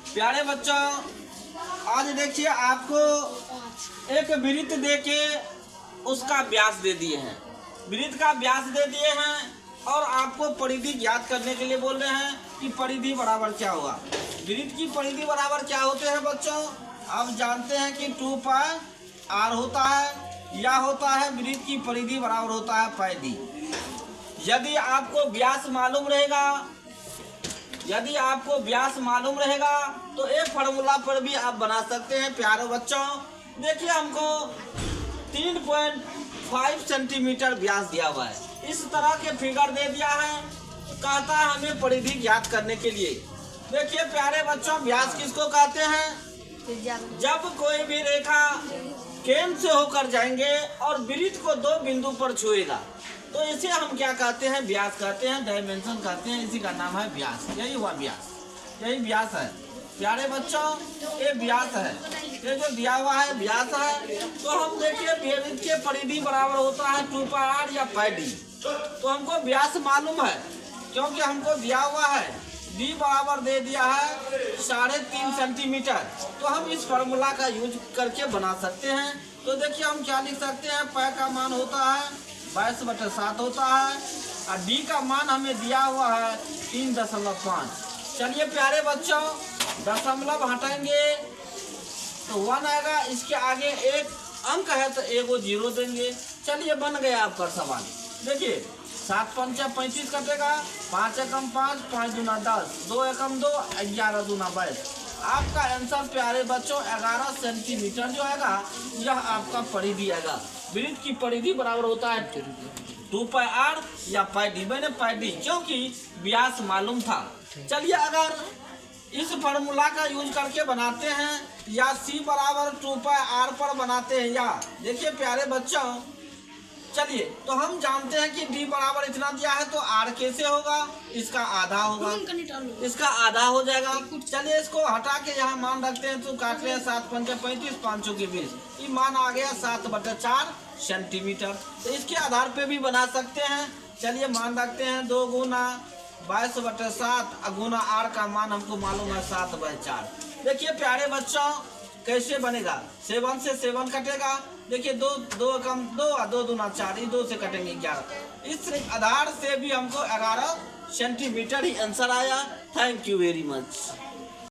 प्यारे बच्चों, आज देखिए आपको एक वृत्त दे के उसका व्यास दे दिए हैं। वृत्त का व्यास दे दिए हैं और आपको परिधि ज्ञात करने के लिए बोल रहे हैं कि परिधि बराबर क्या होगा। वृत्त की परिधि बराबर क्या होते हैं बच्चों? आप जानते हैं कि 2 पाई r होता है या होता है वृत्त की परिधि बराबर होता है पाई d। यदि आपको व्यास मालूम रहेगा तो एक फार्मूला पर भी आप बना सकते हैं। प्यारे बच्चों, देखिए हमको 3.5 सेंटीमीटर व्यास दिया हुआ है। इस तरह के फिगर दे दिया है, कहता है हमें परिधि ज्ञात करने के लिए। देखिए प्यारे बच्चों, व्यास किसको कहते हैं? जब कोई भी रेखा केंद्र से होकर जाएंगे और वृत्त को 2 बिंदु पर छुएगा तो इसे हम क्या कहते हैं? व्यास कहते हैं, डायमेंशन कहते हैं। इसी का नाम है व्यास। यही हुआ व्यास, यही व्यास है। प्यारे बच्चों, ये व्यास है, ये जो दिया हुआ है व्यास है। तो हम देखिए वृत्त के परिधि बराबर होता है 2 पाई r या पाई d। तो हमको व्यास मालूम है क्योंकि हमको दिया हुआ है d बराबर दे दिया है 3.5 सेंटीमीटर। तो हम इस फार्मूला का यूज करके बना सकते हैं। तो देखिए हम क्या लिख सकते हैं? पाई का मान होता है 22/7 होता है और d का मान हमें दिया हुआ है 3.5। चलिए प्यारे बच्चों, दशमलव हटाएंगे तो 1 आएगा। इसके आगे एक अंक है तो एगो 0 देंगे। चलिए बन गया आपका सवाल। देखिए 7 पंचे 35 कटेगा, 5 एकम 5, 5 दूना 10, 2 एकम 2, 11 दूना 22। आपका आंसर प्यारे बच्चों 11 सेंटीमीटर जो आएगा यह आपका परिधि आएगा। वृत्त की परिधि बराबर होता है 2 पाई r या पाई d। मैंने पाई d क्योंकि व्यास मालूम था। चलिए अगर इस फार्मूला का यूज करके बनाते हैं या c बराबर 2 पाई r पर बनाते हैं या देखिए प्यारे बच्चों, चलिए तो हम जानते हैं कि d बराबर इतना दिया है तो r कैसे होगा? इसका आधा होगा, इसका आधा हो जाएगा। चलिए इसको हटा के यहाँ मान रखते हैं तो काट रहे हैं 7 पंचे 35, 5 चौके 20। ये मान आ गया 7/4 सेंटीमीटर। तो इसके आधार पे भी बना सकते हैं। चलिए मान रखते हैं 2 गुना 22/7 गुना r का मान हमको मालूम है 7/4। देखिए प्यारे बच्चों कैसे बनेगा? 7 से 7 कटेगा। देखिए 2 एकम 2 और 2 दूना 4, 2 से कटेंगे 11। इस आधार से भी हमको 11 सेंटीमीटर ही आंसर आया। Thank you very much.